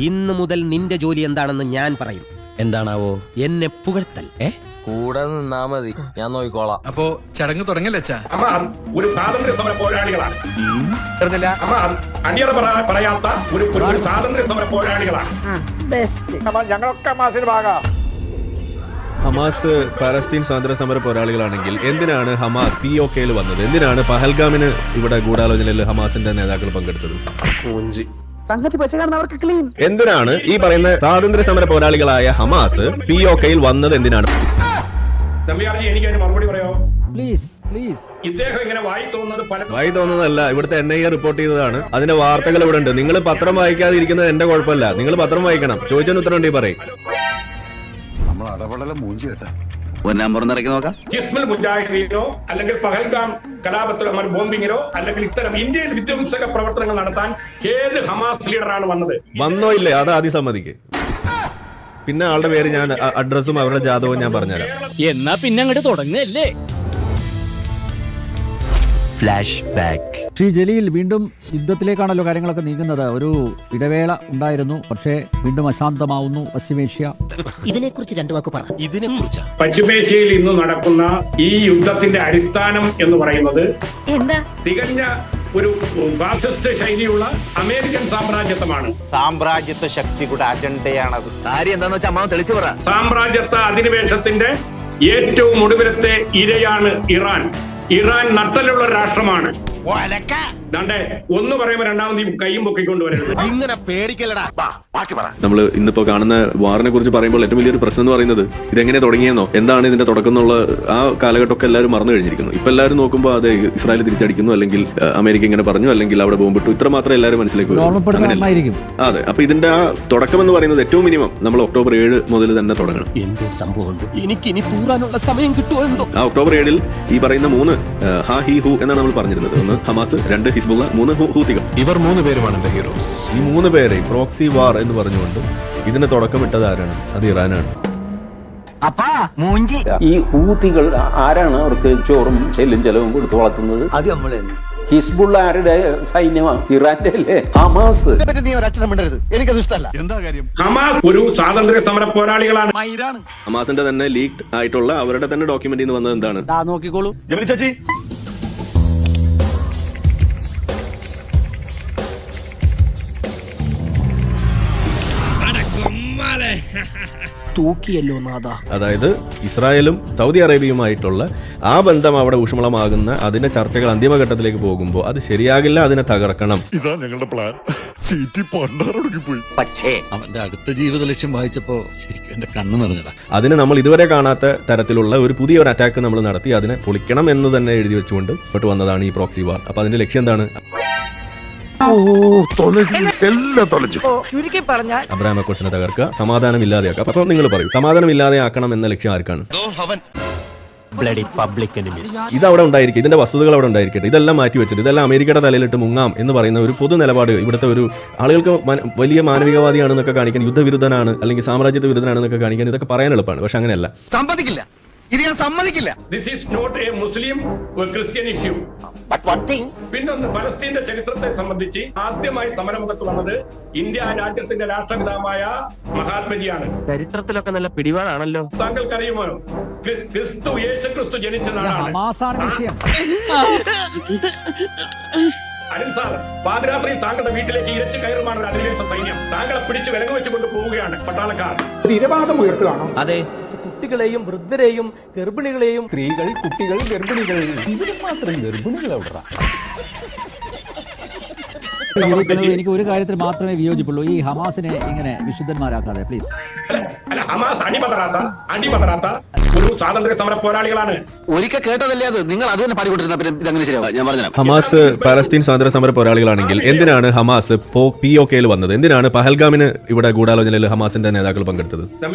ഇന്ന് മുതൽ നിന്റെ ജോലി എന്താണെന്ന് ഞാൻ പറയും. എന്താണാവോ? എന്നെ പുകഴ്ത്തൽ. കൂടെ നിന്നാ മതി, ഞാൻ നോക്കിക്കോളാം. അപ്പോ ചടങ്ങ് തുടങ്ങല്ലേ അച്ഛാ? ഒരു സ്വാതന്ത്ര്യ സമര പോരാളികളാണ്. അടിയറ പറയാത്ത ഒരു സ്വാതന്ത്ര്യ സമര പോരാളികളാണ്. ഞങ്ങളൊക്കെ ഹമാസിന് ഭാഗം. ഹമാസ് പാലസ്തീൻ സ്വാതന്ത്ര്യ സമര പോരാളികളാണെങ്കിൽ എന്തിനാണ് ഹമാസ് POKയിൽ വന്നത്? എന്തിനാണ് പഹൽഗാമിന് ഇവിടെ ഗൂഢാലോചനയിൽ ഹമാസിന്റെ നേതാക്കൾ പങ്കെടുത്തത്? എന്തിനാണ് ഈ പറയുന്ന സ്വാതന്ത്ര്യ സമര പോരാളികളായ ഹമാസ് POKയിൽ വന്നത്? എന്തിനാണ്? എനിക്ക് അതിന് മറുപടി പറയോ? Please please. ഇദ്ദേഹം ഇങ്ങനെ വായി തോന്നുന്നതല്ല, ഇവിടുത്തെ NIA റിപ്പോർട്ട് ചെയ്തതാണ്. അതിന്റെ വാർത്തകൾ ഇവിടെ ഉണ്ട്. നിങ്ങൾ പത്രം വായിക്കാതെ ഇരിക്കുന്നത് എന്റെ കുഴപ്പമില്ല. നിങ്ങൾ പത്രം വായിക്കണം. ചോദിച്ചതിന് ഉത്തരം ഉണ്ടെങ്കിൽ പറയും. ഹിസ്ബുൽ മുജാഹിദീനോ അല്ലെങ്കിൽ പഹൽഗാം കലാപത്തിലോ ബോംബിങ്ങിനോ അല്ലെങ്കിൽ ഇത്തരം ഇന്ത്യയിൽ വിധ്വംസക പ്രവർത്തനങ്ങൾ നടത്താൻ ഏത് ഹമാസ് ലീഡറാണ് വന്നത്? വന്നോ ഇല്ലേ അത് ആദ്യം സമ്മതിക്ക്. പിന്നെ ആളുടെ പേര് ഞാൻ അഡ്രസ്സും അവരുടെ ജാതകവും ഞാൻ പറഞ്ഞുതരാം. എന്നാ പിന്നെ അങ്ങോട്ട് തുടങ്ങല്ലേ. Flash back. ശ്രീ ജലീൽ, വീണ്ടും യുദ്ധത്തിലേക്കാണല്ലോ കാര്യങ്ങളൊക്കെ നീങ്ങുന്നത്. ഒരു ഇടവേള ഉണ്ടായിരുന്നു, പക്ഷേ വീണ്ടും അശാന്തമാവുന്നു പശ്ചിമേഷ്യ. ഇതിനെക്കുറിച്ച് രണ്ടു വാക്ക് പറ. ഇതിനെക്കുറിച്ച് പശ്ചിമേഷ്യയിൽ ഇന്ന് നടക്കുന്ന ഈ യുദ്ധത്തിന്റെ അടിസ്ഥാനം എന്ന് പറയുന്നത് തികഞ്ഞ ഒരു ഫാസിസ്റ്റ് ശൈലിയുള്ള അമേരിക്കൻ സാമ്രാജ്യത്വമാണ്. സാമ്രാജ്യത്വ ശക്തിയുടെ അജണ്ടയാണത്. കാര്യം എന്താന്ന് വെച്ചാൽ അമ്മ തെളിച്ചു പറ. സാമ്രാജ്യത്വ അധിനിവേശത്തിന്റെ ഏറ്റവും ഒടുവിലത്തെ ഇരയാണ് ഇറാൻ. ഇറാൻ നട്ടലുള്ള രാഷ്ട്രമാണ്. ഒന്ന് പറയുമ്പോ രണ്ടാമത് കൈയും പൊക്കിക്കൊണ്ടുവരുന്നത്. ഇങ്ങനെ പേടിക്കലടാ. നമ്മൾ ഇന്നിപ്പോ കാണുന്ന വാറിനെ കുറിച്ച് പറയുമ്പോൾ ഏറ്റവും വലിയൊരു പ്രശ്നം എന്ന് പറയുന്നത് ഇതെങ്ങനെ തുടങ്ങിയെന്നോ, എന്താണ് ഇതിന്റെ തുടക്കം എന്നുള്ള ആ കാലഘട്ടമൊക്കെ എല്ലാവരും മറന്നു കഴിഞ്ഞിരിക്കുന്നു. ഇപ്പൊ എല്ലാവരും നോക്കുമ്പോൾ അത് ഇസ്രായേൽ തിരിച്ചടിക്കുന്നു, അല്ലെങ്കിൽ അമേരിക്ക ഇങ്ങനെ പറഞ്ഞു, അല്ലെങ്കിൽ അവിടെ ബോംബിട്ടു, ഇത്ര മാത്രമേ എല്ലാവരും മനസ്സിലേക്ക് വരും. അതെ, അപ്പൊ ഇതിന്റെ ആ തുടക്കം എന്ന് പറയുന്നത് ഏറ്റവും മിനിമം നമ്മൾ ഒക്ടോബർ 7 മുതൽ തന്നെ തുടങ്ങണം. എന്തോ സംഭവമുണ്ട്, എനിക്ക് ഇനി തൂറാനുള്ള സമയം കിട്ടുമോ എന്തോ. ആ ഒക്ടോബർ 7 ഈ പറയുന്ന 3 ഹാ ഹി ഹു എന്നാണ് നമ്മൾ പറഞ്ഞിരുന്നത്. 1 ഹമാസ്, 2 ഹിസ്ബുള്ള, 3 ഹൂത്തികൾ. ഇവർ 3 പേരുമാണ് എന്റെ ഹീറോസ്. ഈ 3 പേരെ പ്രോക്സി വാർ എന്ന് പറഞ്ഞുകൊണ്ട് ഇതിന് തുടക്കമിട്ടത് ആരാണ്? അത് ഇറാനാണ്. ഈ ഹൂത്തികൾ ആരാണ് അവർക്ക് ചോറും ചെല്ലും കൊടുത്ത് വളർത്തുന്നത്? അത് നമ്മൾ തന്നെ. ഹിസ്ബുള്ള ആരുടെ സൈന്യമാണ്? ഇറാന്റെ അല്ലേ? ഹമാസ്. എനിക്കത് ഇഷ്ടമല്ല. എന്താ കാര്യം? ഹമാസ് ഒരു സ്വാതന്ത്ര്യ സമര പോരാളികളാണ്. ഹമാസിന്റെ തന്നെ ലീക്ഡ് ആയിട്ടുള്ള അവരുടെ തന്നെ ഡോക്യുമെന്റിൽ നിന്ന് വന്നത് എന്താണ്? നോക്കിക്കോളൂ. ചേച്ചി തൂക്കിയല്ലോ നാഥ. അതായത് ഇസ്രായേലും സൗദി അറേബ്യയുമായിട്ടുള്ള ആ ബന്ധം അവിടെ ഊഷ്മളമാകുന്ന അതിന്റെ ചർച്ചകൾ അന്തിമഘട്ടത്തിലേക്ക് പോകുമ്പോൾ അത് ശരിയാകില്ല, അതിനെ തകർക്കണം. ഇതാ ഞങ്ങളുടെ പ്ലാൻ. പോയി. പക്ഷേ അവന്റെ അടുത്ത ജീവിത ലക്ഷ്യം വായിച്ചപ്പോ ശരിക്കും എന്റെ കണ്ണു നിറഞ്ഞതാ. അതിന് നമ്മൾ ഇതുവരെ കാണാത്ത തരത്തിലുള്ള ഒരു പുതിയൊരു അറ്റാക്ക് നമ്മൾ നടത്തി അതിനെ പൊളിക്കണം എന്ന് തന്നെ എഴുതി വെച്ചുകൊണ്ട് ഇങ്ങോട്ട് വന്നതാണ് ഈ പ്രോക്സി വാർ. അപ്പൊ അതിന്റെ ലക്ഷ്യം എന്താണ്? അബ്രഹാം അക്കോർഡ്സിനെ തകർക്കുക, സമാധാനം ഇല്ലാതെയാക്കുക. അപ്പൊ നിങ്ങൾ പറയും സമാധാനം ഇല്ലാതെയാക്കണം എന്ന ലക്ഷ്യം ആർക്കാണ്? ഇതവിടെ ഉണ്ടായിരിക്കും, ഇതിന്റെ വസ്തുതകൾ അവിടെ ഉണ്ടായിരിക്കട്ടെ. ഇതെല്ലാം മാറ്റി വെച്ചിട്ട് ഇതെല്ലാം അമേരിക്കയുടെ തലയിലിട്ട് മുങ്ങാം എന്ന് പറയുന്ന ഒരു പൊതു നിലപാട് ഇവിടുത്തെ ഒരു ആളുകൾക്ക് വലിയ മാനവികവാദിയാണെന്നൊക്കെ കാണിക്കാൻ, യുദ്ധവിരുദ്ധനാണ് അല്ലെങ്കിൽ സാമ്രാജ്യത്വ വിരുദ്ധനാണെന്നൊക്കെ കാണിക്കാൻ ഇതൊക്കെ പറയാൻ എളുപ്പമാണ്. പക്ഷെ അങ്ങനെയല്ല. സമ്മതിക്കില്ല, ഇത് ഞാൻ സമ്മതിക്കില്ല. This is not a Muslim or Christian issue. പിന്നൊന്ന്, പലസ്തീന്റെ ചരിത്രത്തെ സംബന്ധിച്ച് ആദ്യമായി സമരമുഖത്ത് വന്നത് ഇന്ത്യ രാജ്യത്തിന്റെ രാഷ്ട്രപിതാവായ മഹാത്മജിയാണ്. ചരിത്രത്തിലൊക്കെ നല്ല പിടിപാടാണല്ലോ. താങ്കൾക്കറിയുമോ യേശുക്രിസ്തു ജനിച്ച നാടാണ്. അനിൽ സാർ, പാതിരാത്രി താങ്കളുടെ വീട്ടിലേക്ക് ഇരച്ചു കയറുമാണ് ഒരു അധിനിവേശ സൈന്യം. താങ്കളെ പിടിച്ച് വിലങ്ങ് വെച്ചുകൊണ്ട് പോവുകയാണ് പട്ടാളക്കാർ. ഇരവാദം ഉയർത്തുകയാണോ? അതെ. കുട്ടികളെയും വൃദ്ധരെയും ഗർഭിണികളെയും, സ്ത്രീകൾ, കുട്ടികൾ, ഗർഭിണികൾ, ഇവരും മാത്രം ഗർഭിണികളവിടെ. എനിക്ക് ഒരു കാര്യത്തിൽ മാത്രമേ വിയോജിപ്പുള്ളൂ, ഈ ഹമാസിനെ ഇങ്ങനെ വിശുദ്ധന്മാരാക്കാതെ പ്ലീസ്. അല്ല, ഹമാസ് അടിമതറാത്ത ഒരു സ്വാതന്ത്ര്യ സമര പോരാളികളാണ്. ഒരിക്കൽ കേട്ടതല്ലേ അത്? നിങ്ങൾ അത് തന്നെ പാടിക്കൊണ്ടിരുന്ന പിന്നെ ഇതങ്ങനെ ശരിയാവും. ഞാൻ പറഞ്ഞു. ഹമാസ് പാലസ്തീൻ സ്വാതന്ത്ര്യ സമര പോരാളികളാണെങ്കിൽ എന്തിനാണ് ഹമാസ് POKയിൽ വന്നത്? എന്തിനാണ് പഹൽഗാമിന് ഇവിടെ ഗൂഢാലോചനയിൽ ഹമാസിന്റെ നേതാക്കൾ പങ്കെടുത്തത്?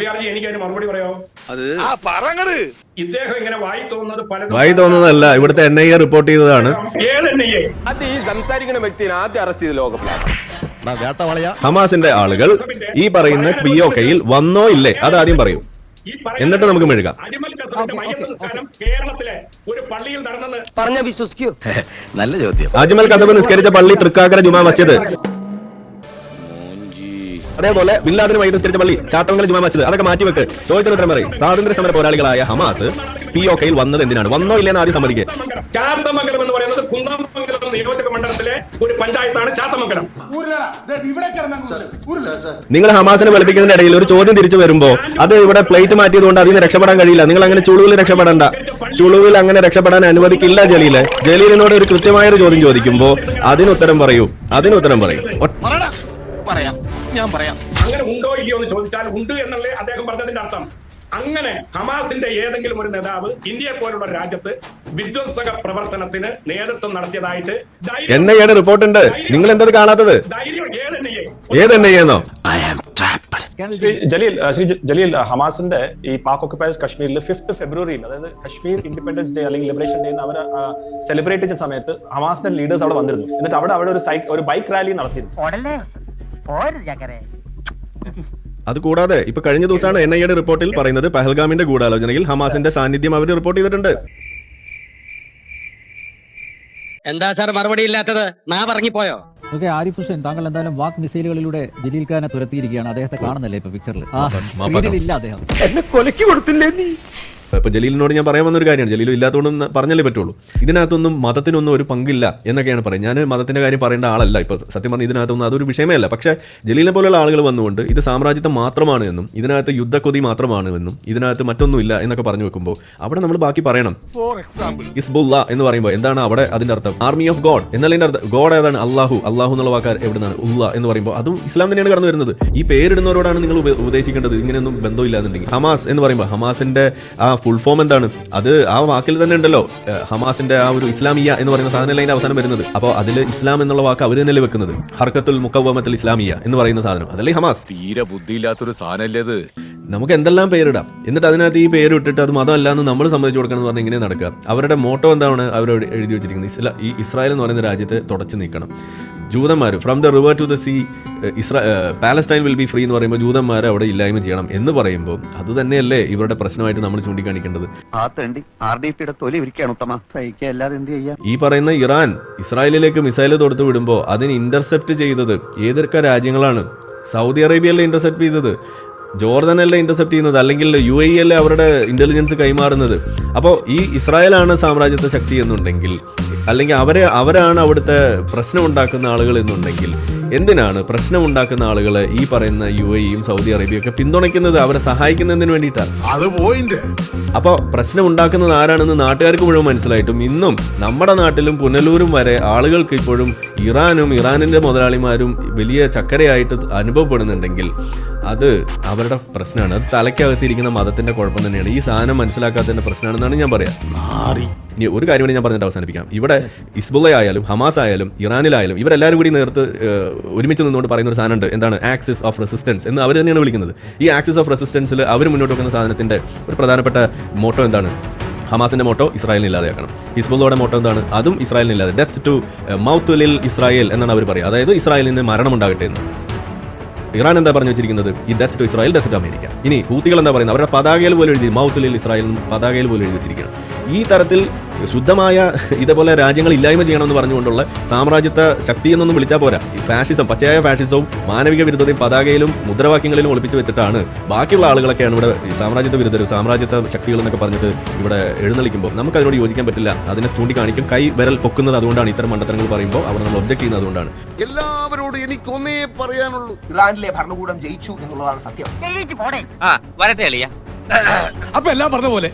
എനിക്ക് അതിന് മറുപടി പറയോ? ഇദ്ദേഹം ഇങ്ങനെ വായി തോന്നുന്നതല്ല, ഇവിടുത്തെ NIA റിപ്പോർട്ട് ചെയ്തതാണ്. സംസാരിക്കുന്ന വ്യക്തിയെ ആദ്യം അറസ്റ്റ് ചെയ്ത് ലോകപ്ലാൻ. ഹമാസിന്റെ ആളുകൾ ഈ പറയുന്ന POKയിൽ വന്നോ ഇല്ലേ അതാദ്യം പറയൂ, എന്നിട്ട് നമുക്ക് മെഴുകാം. കേരളത്തിലെ ഒരു പള്ളിയിൽ നടന്നെന്ന് പറഞ്ഞ വിശ്വസിക്കൂ. നല്ല ചോദ്യം. അജ്മൽ കസബ് നിസ്കരിച്ച പള്ളി തൃക്കാക്കര ജുമാ മസ്ജിദ്. അതേപോലെ ബിൻ ലാദനുമായി നിസ്കരിച്ച പള്ളി, ചാത്തമംഗലം ജുമാ മസ്ജിദ്, അതൊക്കെ മാറ്റിവെക്ക്. ചോദിച്ചാൽ ഉത്തരം പറയും. സ്വാതന്ത്ര്യ സമര പോരാളികളായ ഹമാസ് POKയിൽ വന്നത് എന്തിനാണ്? വന്നോ ഇല്ലെന്ന് ആദ്യം സമ്മതിക്കുക. ചാത്തമംഗലം എന്ന് പറയുന്നത് കുന്ദമംഗലം നിയോജക മണ്ഡലത്തിലെ ഒരു പഞ്ചായത്താണ് ചാത്തമംഗലം. നിങ്ങൾ ഹമാസിനെ വെളുപ്പിക്കുന്നതിന്റെ ഇടയിൽ ഒരു ചോദ്യം തിരിച്ചു വരുമ്പോ അത് ഇവിടെ പ്ലേറ്റ് മാറ്റിയതുകൊണ്ട് അതിന് രക്ഷപ്പെടാൻ കഴിയില്ല. നിങ്ങൾ അങ്ങനെ ചുളുവിൽ രക്ഷപ്പെടണ്ട. ചുളുവിൽ അങ്ങനെ രക്ഷപ്പെടാൻ അനുവദിക്കില്ല ജലീല്. ജലീലിനോട് ഒരു കൃത്യമായൊരു ചോദ്യം ചോദിക്കുമ്പോ അതിനുത്തരം പറയൂ. പറയാം, ഞാൻ പറയാം. അങ്ങനെ ഉണ്ടോ ഇല്ലയോ എന്ന് ചോദിച്ചാൽ ഉണ്ട് എന്നല്ലേ അദ്ദേഹം പറഞ്ഞതിന്റെ അർത്ഥം. അങ്ങനെ ഹമാസിന്റെ ഏതെങ്കിലും ഒരു നേതാവ് ഇന്ത്യയെ പോലുള്ള രാജ്യത്ത് വിധ്വംസക പ്രവർത്തനത്തിന് നേതൃത്വം നടത്തിയതായിട്ട് NIA റിപ്പോർട്ട് ഉണ്ട്. നിങ്ങൾ എന്തത് കാണാത്തത്? ഏത് NIA? ജലീൽ ഹമാസിന്റെ ഈ പാക് ഓക്കുപൈഡ് കശ്മീരിൽ 5th ഫെബ്രുവരിയിൽ, അതായത് കശ്മീർ ഇൻഡിപെൻഡൻസ് ഡേ അല്ലെങ്കിൽ ലിബറേഷൻ ഡേ അവർ സെലിബ്രേറ്റ് ചെയ്ത സമയത്ത് ഹമാസിന്റെ ലീഡേഴ്സ് അവിടെ വന്നിരുന്നു. എന്നിട്ട് അവിടെ ഒരു ബൈക്ക് റാലി നടത്തിയിരുന്നു. അതുകൂടാതെ ഇപ്പൊ കഴിഞ്ഞ ദിവസമാണ് NIA റിപ്പോർട്ടിൽ പറയുന്നത് പഹൽഗാമിന്റെ ഗൂഢാലോചനയിൽ ഹമാസിന്റെ സാന്നിധ്യം അവർ റിപ്പോർട്ട് ചെയ്തിട്ടുണ്ട്. എന്താ സാർ മറുപടി ഇല്ലാത്തത്? പറഞ്ഞിപ്പോയോ? ഓക്കെ, ആരിഫ് ഹുസൈൻ, താങ്കൾ എന്തായാലും വാക്ക് മിസൈലുകളിലൂടെ ജലീൽ ഖാനെ തുരത്തിയിരിക്കുകയാണ്. അദ്ദേഹത്തെ കാണുന്നില്ലേ ഇപ്പൊ പിക്ചറിൽ? ഇല്ല അദ്ദേഹം. എന്നെ കൊലക്കി കൊടുത്തില്ലേ നീ? ഇപ്പൊ ജലീലിനോട് ഞാൻ പറയാൻ വന്നൊരു കാര്യമാണ്, ജലീൽ ഇല്ലാത്തതുകൊണ്ടൊന്നും പറഞ്ഞല്ലേ പറ്റുള്ളൂ. ഇതിനകത്തൊന്നും മതത്തിനൊന്നും ഒരു പങ്കില്ല എന്നൊക്കെയാണ് പറയുന്നത്. ഞാൻ മതത്തിന്റെ കാര്യം പറയേണ്ട ആളല്ല. ഇപ്പൊ സത്യം പറഞ്ഞാൽ ഇതിനകത്തൊന്നും അതൊരു വിഷയമേ അല്ല. പക്ഷേ ജലീലിനെ പോലുള്ള ആളുകൾ വന്നുകൊണ്ട് ഇത് സാമ്രാജ്യത്വം മാത്രമാണ് എന്നും ഇതിനകത്ത് യുദ്ധക്കൊതി മാത്രമാണ് എന്നും ഇതിനകത്ത് മറ്റൊന്നുമില്ല എന്നൊക്കെ പറഞ്ഞു വെക്കുമ്പോൾ അവിടെ നമ്മൾ ബാക്കി പറയണം. ഹിസ്ബുല്ല എന്ന് പറയുമ്പോൾ എന്താണ് അവിടെ അതിന്റെ അർത്ഥം? ആർമി ഓഫ് ഗോഡ് എന്നതിന്റെ അർത്ഥം. ഗോഡ് ഏതാണ്? അള്ളാഹു. അള്ളാഹു എന്നുള്ള വാക്കാർ എവിടുന്നാണ്? ഉള്ള എന്ന് പറയുമ്പോൾ അതും ഇസ്ലാം തന്നെയാണ് കടന്നു വരുന്നത്. ഈ പേരിടുന്നവരോടാണ് നിങ്ങൾ ഉപദേശിക്കേണ്ടത്. ഇങ്ങനെയൊന്നും ബന്ധമില്ല എന്നുണ്ടെങ്കിൽ. ഹമാസ് എന്ന് പറയുമ്പോൾ ഹമാസിന്റെ ആ ഫുൾ ഫോം എന്താണ്? അത് ആ വാക്കിൽ തന്നെ ഉണ്ടല്ലോ. ഹമാസിന്റെ ആ ഒരു ഇസ്ലാമിയ എന്ന് പറയുന്ന സാധനം അതിന്റെ അവസാനം വരുന്നത്. അപ്പോൾ അതിൽ ഇസ്ലാം എന്നുള്ള വാക്ക് അവർ തന്നെയല്ലേ വെക്കുന്നത്. ഹർക്കത്തുൽ മുഖവ്വമത്തുൽ ഇസ്ലാമിയ എന്ന് പറയുന്ന സാധനം അതല്ലേ ഹമാസ്. തീരെ ബുദ്ധിയില്ലാത്തൊരു സാധനല്ലേ അത്. നമുക്ക് എന്തെല്ലാം പേരിടാം, എന്നിട്ട് അതിനകത്ത് ഈ പേര് ഇട്ടിട്ട് അത് മതമല്ല എന്ന് നമ്മൾ സമ്മതിച്ചു കൊടുക്കണം എന്ന് പറഞ്ഞാൽ ഇങ്ങനെ നടക്കുക. അവരുടെ മോട്ടോ എന്താണ് അവർ എഴുതി വെച്ചിരിക്കുന്നത്? ഈ ഇസ്രായേൽ എന്ന് പറയുന്ന രാജ്യത്തെ തുടച്ചു നീക്കണം. ജൂതന്മാർ from the river to the sea Palestine will be free എന്ന് പറയുമ്പോൾ ജൂതന്മാരെ അവിടെ ഇല്ലായ്മ ചെയ്യണം എന്ന് പറയുമ്പോൾ അത് തന്നെയല്ലേ ഇവരുടെ പ്രശ്നമായിട്ട് നമ്മൾ ചൂണ്ടിക്കാണിക്കേണ്ടത്. ഈ പറയുന്ന ഇറാൻ ഇസ്രായേലിലേക്ക് മിസൈൽ തൊടുത്തു വിടുമ്പോൾ അതിന് ഇന്റർസെപ്റ്റ് ചെയ്തത് ഏതൊക്കെ രാജ്യങ്ങളാണ്? സൗദി അറേബ്യയല്ലേ ഇന്റർസെപ്റ്റ് ചെയ്തത്? ജോർദനല്ലേ ഇന്റർസെപ്റ്റ് ചെയ്യുന്നത്? അല്ലെങ്കിൽ UAE അല്ലേ അവരുടെ ഇന്റലിജൻസ് കൈമാറുന്നത്? അപ്പോൾ ഈ ഇസ്രായേലാണ് സാമ്രാജ്യത്വ ശക്തി എന്നുണ്ടെങ്കിൽ, അല്ലെങ്കിൽ അവരാണ് അവിടുത്തെ പ്രശ്നം ഉണ്ടാക്കുന്ന ആളുകൾ എന്നുണ്ടെങ്കിൽ, എന്തിനാണ് പ്രശ്നം ഉണ്ടാക്കുന്ന ആളുകളെ ഈ പറയുന്ന UAEയും സൗദി അറേബ്യയൊക്കെ പിന്തുണയ്ക്കുന്നത്? അവരെ സഹായിക്കുന്നതിന് വേണ്ടിയിട്ടാണ്. അപ്പോൾ പ്രശ്നം ഉണ്ടാക്കുന്നത് ആരാണെന്ന് നാട്ടുകാർക്ക് മുഴുവൻ മനസ്സിലായിട്ടും ഇന്നും നമ്മുടെ നാട്ടിലും പുനലൂരും വരെ ആളുകൾക്ക് ഇപ്പോഴും ഇറാനും ഇറാനിന്റെ മുതലാളിമാരും വലിയ ചക്കരയായിട്ട് അനുഭവപ്പെടുന്നുണ്ടെങ്കിൽ അത് അവരുടെ പ്രശ്നമാണ്. അത് തലയ്ക്കകത്തിരിക്കുന്ന മതത്തിന്റെ കുഴപ്പം തന്നെയാണ്. ഈ സാധനം മനസ്സിലാക്കാത്തതിന്റെ പ്രശ്നമാണെന്നാണ് ഞാൻ പറയാം. ഇനി ഒരു കാര്യം കൂടി ഞാൻ പറഞ്ഞിട്ട് അവസാനിപ്പിക്കാം. ഇവിടെ ഹിസ്ബുള്ള ആയാലും ഹമാസ് ആയാലും ഇറാനിലായാലും ഇവരെല്ലാവരും കൂടി ഒരുമിച്ച് നിന്നുകൊണ്ട് പറയുന്ന ഒരു സാധനമുണ്ട്. എന്താണ്? ആക്സിസ് ഓഫ് റെസിസ്റ്റൻസ് എന്ന് അവർ തന്നെയാണ് വിളിക്കുന്നത്. ഈ ആക്സിസ് ഓഫ് റെസിസ്റ്റൻസിൽ അവർ മുന്നോട്ട് വെക്കുന്ന സാധനത്തിന്റെ ഒരു പ്രധാനപ്പെട്ട മോട്ടോ എന്താണ്? ഹമാസിന്റെ മോട്ടോ ഇസ്രായേലിനെ ഇല്ലാതെയാക്കണം. ഹിസ്ബുള്ളയുടെ മോട്ടോ എന്താണ്? അതും ഇസ്രായേലിനെ ഇല്ലാതെ. ഡെത്ത് ടു മൗത്തുലിൽ ഇസ്രായേൽ എന്നാണ് അവർ പറയുക. അതായത് ഇസ്രായേലിന് മരണം ഉണ്ടാകട്ടെ എന്ന്. ഇറാൻ എന്താ പറഞ്ഞു വെച്ചിരിക്കുന്നത്? ഈ death to Israel, death to America. ഇനി ഹൂത്തികൾ എന്താ പറയുന്നത്? അവരുടെ പതാകയിൽ പോലും എഴുതി മൗത്തുലിൽ ഇസ്രായേൽ പതാകയിൽ പോലും എഴുതി വെച്ചിരിക്കുകയാണ്. ഈ തരത്തിൽ ശുദ്ധമായ ഇതേപോലെ രാജ്യങ്ങൾ ഇല്ലായ്മ ചെയ്യണമെന്ന് പറഞ്ഞുകൊണ്ടുള്ള സാമ്രാജ്യത്വ ശക്തി എന്നൊന്നും വിളിച്ചാൽ പോരാ. ഈ ഫാഷിസം, പച്ചയായ ഫാഷിസവും മാനവിക വിരുദ്ധതയും പതാകയിലും മുദ്രാവാക്യങ്ങളിലും ഒളിപ്പിച്ച് വെച്ചിട്ടാണ് ബാക്കിയുള്ള ആളുകളൊക്കെയാണ് ഇവിടെ സാമ്രാജ്യത്വ വിരുദ്ധരും സാമ്രാജ്യത്വ ശക്തികൾ എന്നൊക്കെ പറഞ്ഞിട്ട് ഇവിടെ എഴുന്നള്ളിക്കുമ്പോൾ നമുക്ക് അതിനോട് യോജിക്കാൻ പറ്റില്ല. അതിനെ ചൂണ്ടിക്കാണിക്കും. കൈ വിരൽ പൊക്കുന്നത് അതുകൊണ്ടാണ്. ഇത്തരം മണ്ടത്തരങ്ങൾ പറയുമ്പോൾ അവിടെ നമ്മൾ ഒബ്ജക്ട് ചെയ്യുന്നത് അതുകൊണ്ടാണ്. എല്ലാവരോടും എനിക്കൊന്നേ പറയാനുള്ളൂ, ഇറാനിലെ ഭരണകൂടം ജയിച്ചു എന്നുള്ളതാണ് സത്യം. വരട്ടെ അളിയ. അപ്പൊ എല്ലാം പറഞ്ഞ പോലെ